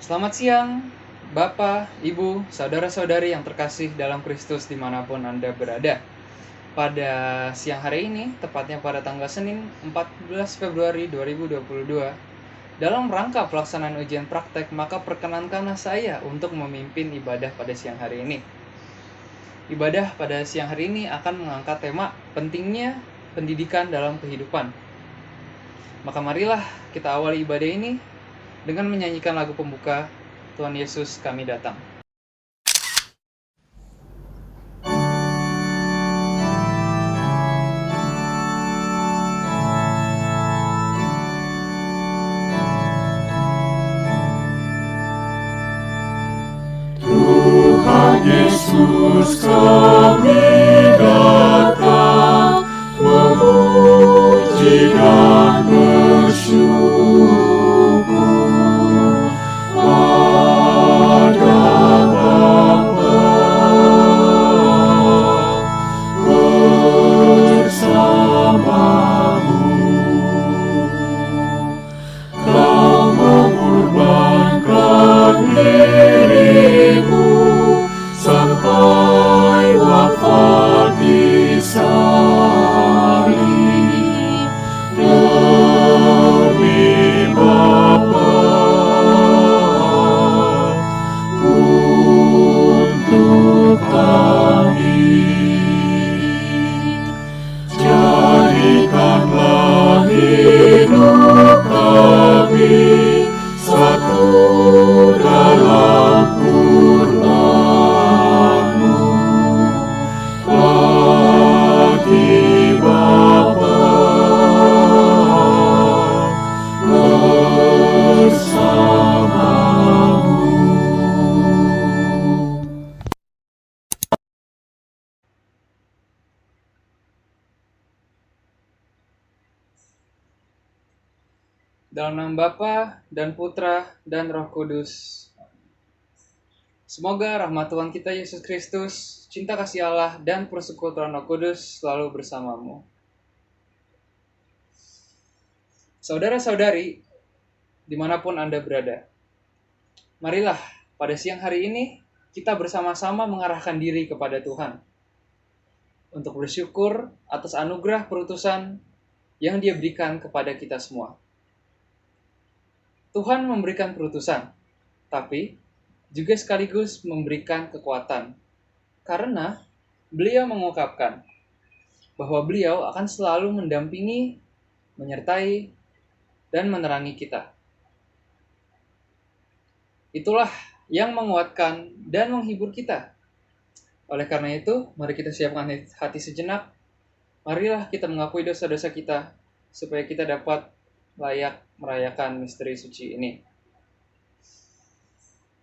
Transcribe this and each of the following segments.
Selamat siang, Bapak, Ibu, saudara-saudari yang terkasih dalam Kristus dimanapun Anda berada. Pada siang hari ini, tepatnya pada tanggal Senin 14 Februari 2022, dalam rangka pelaksanaan ujian praktek, maka perkenankanlah saya untuk memimpin ibadah pada siang hari ini. Ibadah pada siang hari ini akan mengangkat tema pentingnya pendidikan dalam kehidupan. Maka marilah kita awali ibadah ini dengan menyanyikan lagu pembuka, Tuhan Yesus kami datang. Tuhan Yesus kami datang, memuji dan bersyukur pada Bapa bersamamu. Kau mengorbankan dirimu sampai wafat di salib demi Bapa untuk kami. Jadikanlah hidup kami satu dalam kurnia-Mu bagi Bapa bersamamu. Dalam nama Bapa dan Putra dan Roh Kudus. Semoga rahmat Tuhan kita Yesus Kristus, cinta kasih Allah, dan persekutuan Roh Kudus selalu bersamamu. Saudara-saudari, dimanapun Anda berada, marilah pada siang hari ini kita bersama-sama mengarahkan diri kepada Tuhan untuk bersyukur atas anugerah perutusan yang Dia berikan kepada kita semua. Tuhan memberikan perutusan, tapi juga sekaligus memberikan kekuatan. Karena beliau mengungkapkan bahwa beliau akan selalu mendampingi, menyertai, dan menerangi kita. Itulah yang menguatkan dan menghibur kita. Oleh karena itu, mari kita siapkan hati sejenak. Marilah kita mengakui dosa-dosa kita, supaya kita dapat layak merayakan misteri suci ini.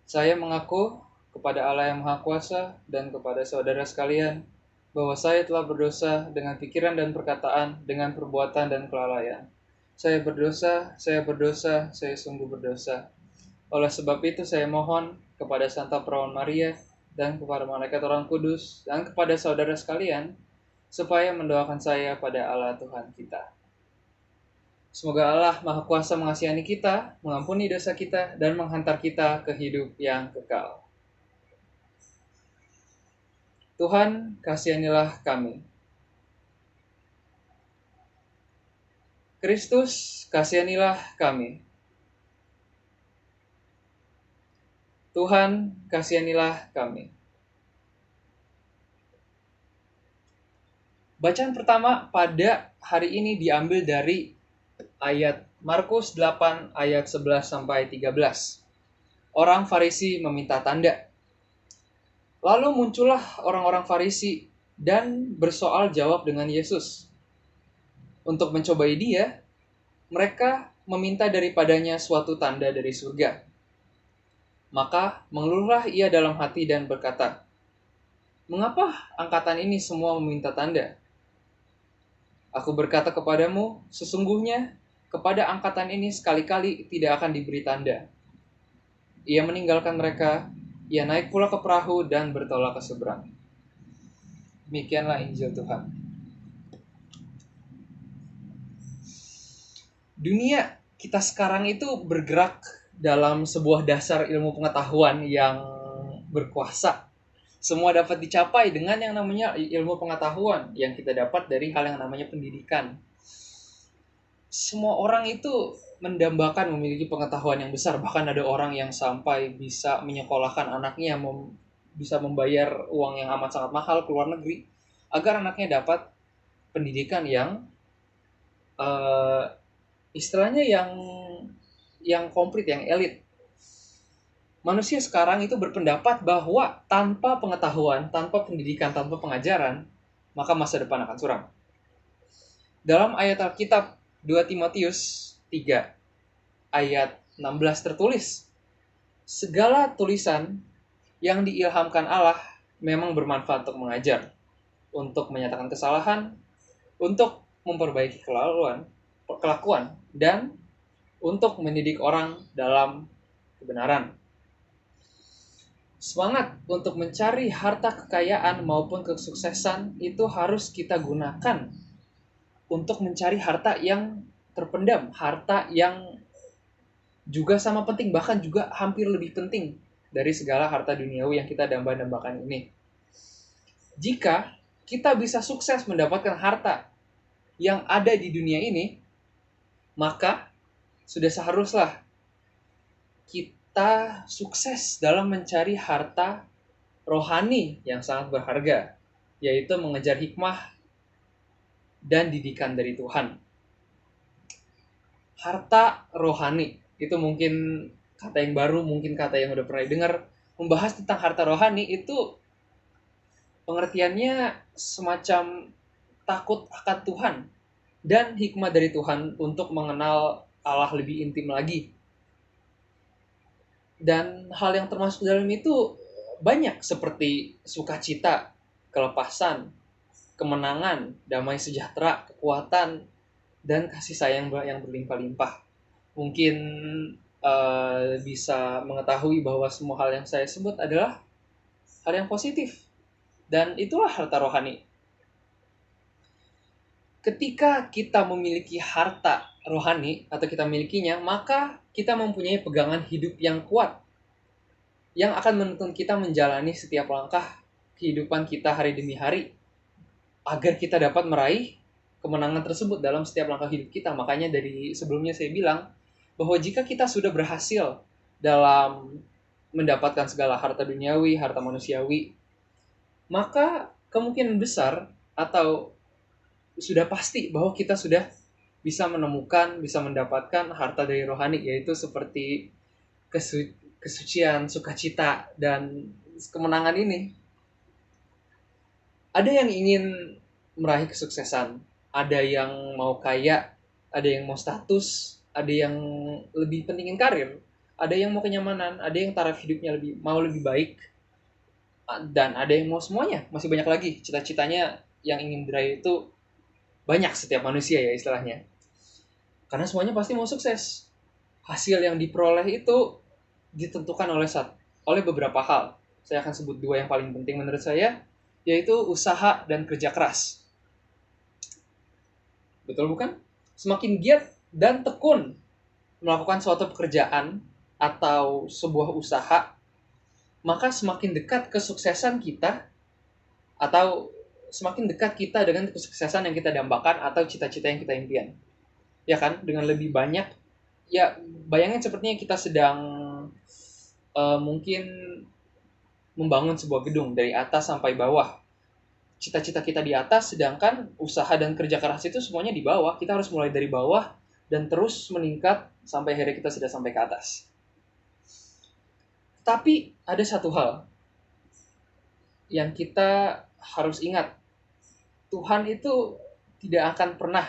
Saya mengaku kepada Allah yang Maha Kuasa dan kepada saudara sekalian bahwa saya telah berdosa dengan pikiran dan perkataan, dengan perbuatan dan kelalaian. Saya berdosa, saya sungguh berdosa. Oleh sebab itu saya mohon kepada Santa Perawan Maria dan kepada malaikat orang kudus dan kepada saudara sekalian supaya mendoakan saya pada Allah Tuhan kita. Semoga Allah Maha Kuasa mengasihani kita, mengampuni dosa kita, dan menghantar kita ke hidup yang kekal. Tuhan, kasihanilah kami. Kristus, kasihanilah kami. Tuhan, kasihanilah kami. Bacaan pertama pada hari ini diambil dari ayat Markus 8 ayat 11 sampai 13. Orang Farisi meminta tanda. Lalu muncullah orang-orang Farisi dan bersoal jawab dengan Yesus. Untuk mencobai dia, mereka meminta daripadanya suatu tanda dari surga. Maka mengeluhlah ia dalam hati dan berkata, "Mengapa angkatan ini semua meminta tanda? Aku berkata kepadamu, sesungguhnya kepada angkatan ini sekali-kali tidak akan diberi tanda." Ia meninggalkan mereka, ia naik pula ke perahu dan bertolak ke seberang. Demikianlah Injil Tuhan. Dunia kita sekarang itu bergerak dalam sebuah dasar ilmu pengetahuan yang berkuasa. Semua dapat dicapai dengan yang namanya ilmu pengetahuan yang kita dapat dari hal yang namanya pendidikan. Semua orang itu mendambakan memiliki pengetahuan yang besar. Bahkan ada orang yang sampai bisa menyekolahkan anaknya, bisa membayar uang yang amat sangat mahal ke luar negeri agar anaknya dapat pendidikan yang istilahnya yang komplit, yang elit. Manusia sekarang itu berpendapat bahwa tanpa pengetahuan, tanpa pendidikan, tanpa pengajaran, maka masa depan akan suram. Dalam ayat Alkitab 2 Timotius 3 ayat 16 tertulis, segala tulisan yang diilhamkan Allah memang bermanfaat untuk mengajar, untuk menyatakan kesalahan, untuk memperbaiki kelakuan, dan untuk mendidik orang dalam kebenaran. Semangat untuk mencari harta kekayaan maupun kesuksesan itu harus kita gunakan untuk mencari harta yang terpendam, harta yang juga sama penting, bahkan juga hampir lebih penting dari segala harta duniawi yang kita damba-dambakan ini. Jika kita bisa sukses mendapatkan harta yang ada di dunia ini, maka sudah seharusnya kita sukses dalam mencari harta rohani yang sangat berharga, yaitu mengejar hikmah dan didikan dari Tuhan. Harta rohani, itu mungkin kata yang baru, mungkin kata yang udah pernah dengar. Membahas tentang harta rohani itu pengertiannya semacam takut akan Tuhan dan hikmah dari Tuhan untuk mengenal Allah lebih intim lagi. Dan hal yang termasuk dalam itu banyak, seperti sukacita, kelepasan, kemenangan, damai sejahtera, kekuatan, dan kasih sayang yang berlimpah-limpah. Mungkin bisa mengetahui bahwa semua hal yang saya sebut adalah hal yang positif. Dan itulah harta rohani. Ketika kita memiliki harta rohani atau kita memilikinya, maka kita mempunyai pegangan hidup yang kuat yang akan menuntun kita menjalani setiap langkah kehidupan kita hari demi hari agar kita dapat meraih kemenangan tersebut dalam setiap langkah hidup kita. Makanya dari sebelumnya saya bilang bahwa jika kita sudah berhasil dalam mendapatkan segala harta duniawi, harta manusiawi, maka kemungkinan besar atau sudah pasti bahwa kita sudah bisa menemukan, bisa mendapatkan harta dari rohani, yaitu seperti kesucian, sukacita, dan kemenangan ini. Ada yang ingin meraih kesuksesan, ada yang mau kaya, ada yang mau status, ada yang lebih pentingin karir, ada yang mau kenyamanan, ada yang taraf hidupnya mau lebih baik, dan ada yang mau semuanya. Masih banyak lagi cita-citanya yang ingin diraih itu banyak setiap manusia ya istilahnya. Karena semuanya pasti mau sukses. Hasil yang diperoleh itu ditentukan oleh beberapa hal. Saya akan sebut 2 yang paling penting menurut saya, yaitu usaha dan kerja keras. Betul bukan? Semakin giat dan tekun melakukan suatu pekerjaan atau sebuah usaha, maka semakin dekat kesuksesan kita atau semakin dekat kita dengan kesuksesan yang kita dambakan atau cita-cita yang kita impian. Ya kan? Dengan lebih banyak, ya bayangin sepertinya kita sedang mungkin membangun sebuah gedung dari atas sampai bawah. Cita-cita kita di atas, sedangkan usaha dan kerja keras itu semuanya di bawah. Kita harus mulai dari bawah dan terus meningkat sampai akhirnya kita sudah sampai ke atas. Tapi ada satu hal yang kita harus ingat. Tuhan itu tidak akan pernah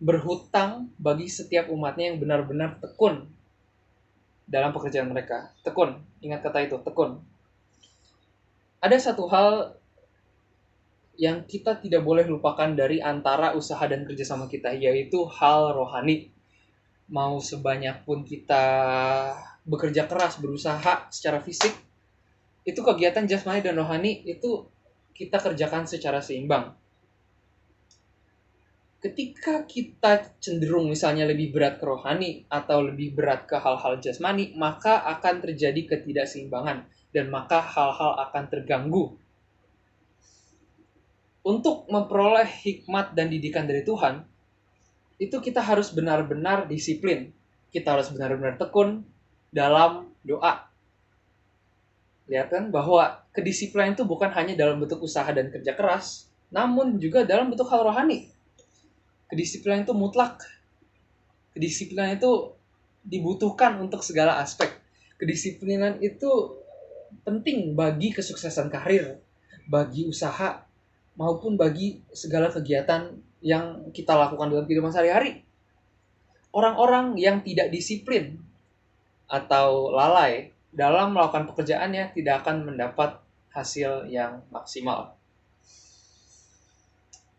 berhutang bagi setiap umatnya yang benar-benar tekun dalam pekerjaan mereka. Tekun, ingat kata itu, tekun. Ada satu hal yang kita tidak boleh lupakan dari antara usaha dan kerjasama kita, yaitu hal rohani. Mau sebanyak pun kita bekerja keras, berusaha secara fisik, itu kegiatan jasmani dan rohani itu kita kerjakan secara seimbang. ketika kita cenderung misalnya lebih berat ke rohani atau lebih berat ke hal-hal jasmani, maka akan terjadi ketidakseimbangan dan maka hal-hal akan terganggu. Untuk memperoleh hikmat dan didikan dari Tuhan, itu kita harus benar-benar disiplin. Kita harus benar-benar tekun dalam doa. Lihat kan bahwa kedisiplinan itu bukan hanya dalam bentuk usaha dan kerja keras, namun juga dalam bentuk hal rohani. Kedisiplinan itu mutlak. Kedisiplinan itu dibutuhkan untuk segala aspek. Kedisiplinan itu penting bagi kesuksesan karir, bagi usaha, maupun bagi segala kegiatan yang kita lakukan dalam kehidupan sehari-hari. Orang-orang yang tidak disiplin atau lalai dalam melakukan pekerjaannya tidak akan mendapat hasil yang maksimal.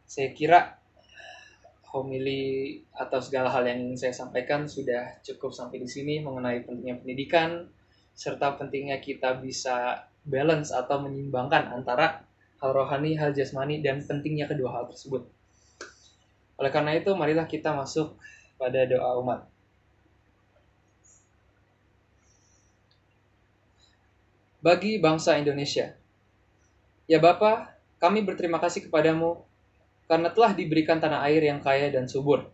Saya kira homili atau segala hal yang ingin saya sampaikan sudah cukup sampai di sini mengenai pentingnya pendidikan serta pentingnya kita bisa balance atau menyimbangkan antara hal rohani, hal jasmani, dan pentingnya kedua hal tersebut. Oleh karena itu, marilah kita masuk pada doa umat. Bagi bangsa Indonesia, ya Bapa, kami berterima kasih kepadamu karena telah diberikan tanah air yang kaya dan subur.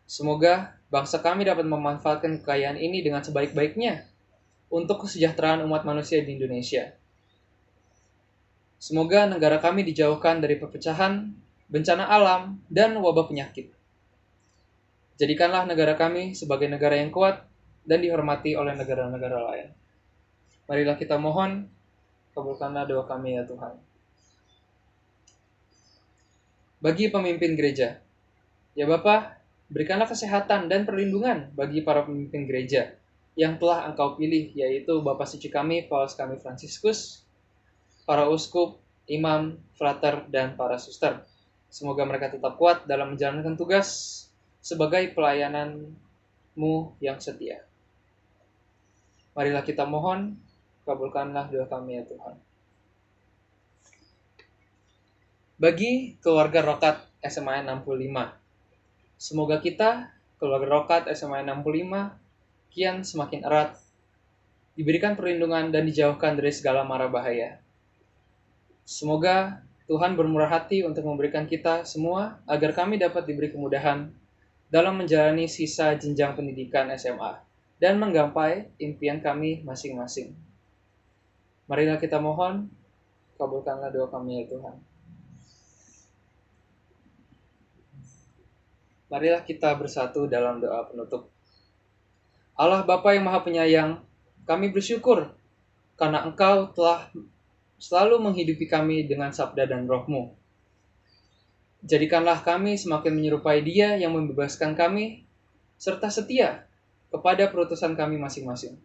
Semoga bangsa kami dapat memanfaatkan kekayaan ini dengan sebaik-baiknya untuk kesejahteraan umat manusia di Indonesia. Semoga negara kami dijauhkan dari perpecahan, bencana alam, dan wabah penyakit. Jadikanlah negara kami sebagai negara yang kuat dan dihormati oleh negara-negara lain. Marilah kita mohon, kabulkanlah doa kami ya Tuhan. Bagi pemimpin gereja, ya Bapa, berikanlah kesehatan dan perlindungan bagi para pemimpin gereja yang telah Engkau pilih, yaitu Bapak Suci kami, Paus kami Fransiskus, para uskup, imam, frater, dan para suster. Semoga mereka tetap kuat dalam menjalankan tugas sebagai pelayanan-Mu yang setia. Marilah kita mohon, kabulkanlah doa kami ya Tuhan. Bagi keluarga Rokat SMA 65, semoga kita, keluarga Rokat SMA 65, kian semakin erat, diberikan perlindungan dan dijauhkan dari segala mara bahaya. Semoga Tuhan bermurah hati untuk memberikan kita semua agar kami dapat diberi kemudahan dalam menjalani sisa jenjang pendidikan SMA dan menggapai impian kami masing-masing. Marilah kita mohon, kabulkanlah doa kami ya Tuhan. Marilah kita bersatu dalam doa penutup. Allah Bapa yang Maha Penyayang, kami bersyukur karena Engkau telah selalu menghidupi kami dengan sabda dan roh-Mu. Jadikanlah kami semakin menyerupai Dia yang membebaskan kami, serta setia kepada perutusan kami masing-masing.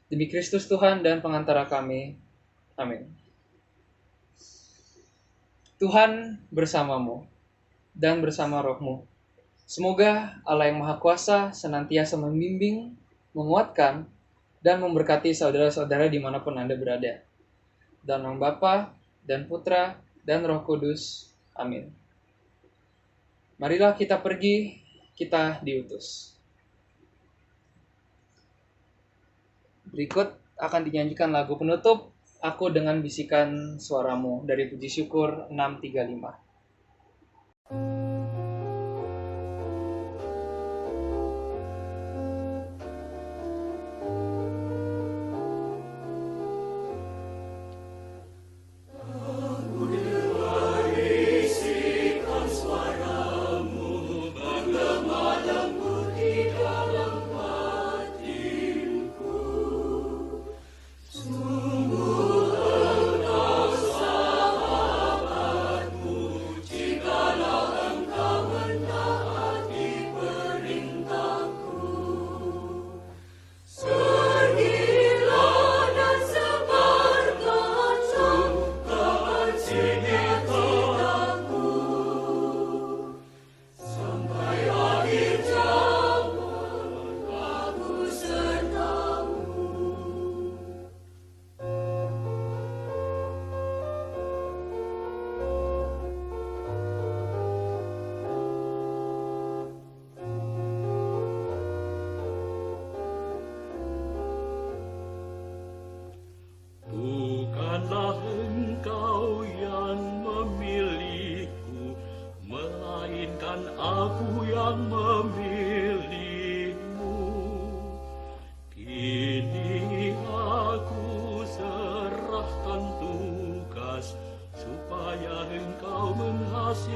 Demi Kristus Tuhan dan pengantara kami. Amin. Tuhan bersamamu dan bersama roh-Mu. Semoga Allah yang Maha Kuasa senantiasa membimbing, menguatkan, dan memberkati saudara-saudara dimanapun Anda berada. Dan nama Bapa dan Putra dan Roh Kudus. Amin. Marilah kita pergi, kita diutus. Berikut akan dinyanyikan lagu penutup, Aku dengan Bisikan Suaramu, dari Puji Syukur 635.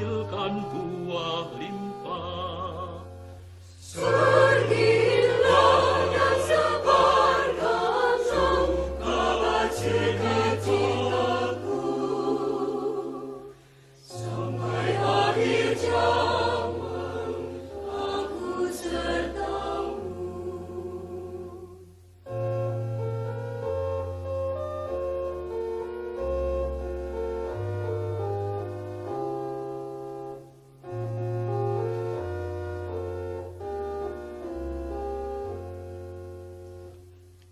menghasilkan buah limpah. Pergilah dan sebarkan sukacitaku sampai akhir zaman aku sertamu.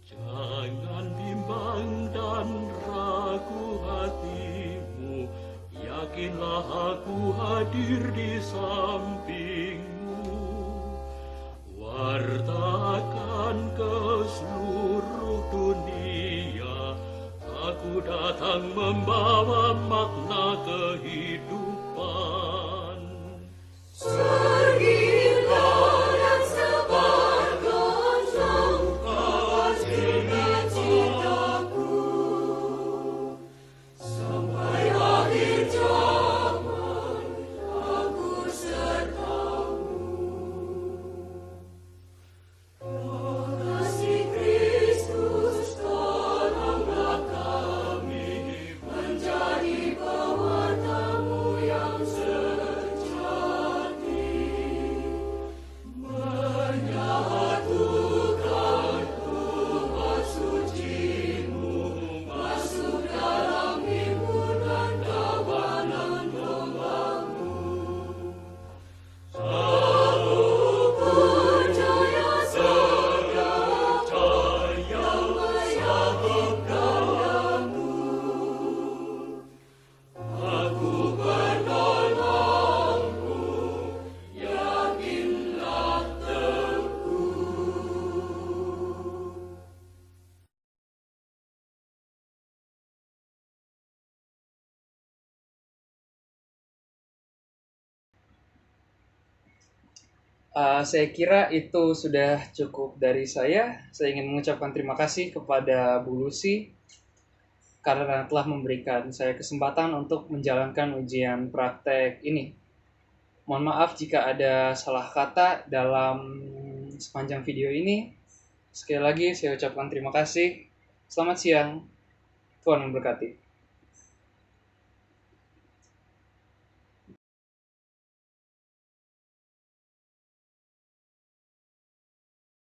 Jangan bimbang dan ragu hatimu, yakinlah aku hadir di sampingmu. Wartakan ke seluruh dunia, aku datang membawa makna kehidupan. Pergilah dan sebarkan sukacitaku sampai akhir zaman aku sertamu. Kasih Kristus, tolonglah kami menjadi pewartamu yang sejati, menyatukan umat suci-Mu masuk dalam himpunan kawanan domba-Mu. Percaya saja yang meyakinkan kamu, aku penolongmu, yakinlah teguh. Saya kira itu sudah cukup dari saya. Saya ingin mengucapkan terima kasih kepada Bu Lucy karena telah memberikan saya kesempatan untuk menjalankan ujian praktek ini. Mohon maaf jika ada salah kata dalam sepanjang video ini. Sekali lagi saya ucapkan terima kasih. Selamat siang. Tuhan memberkati.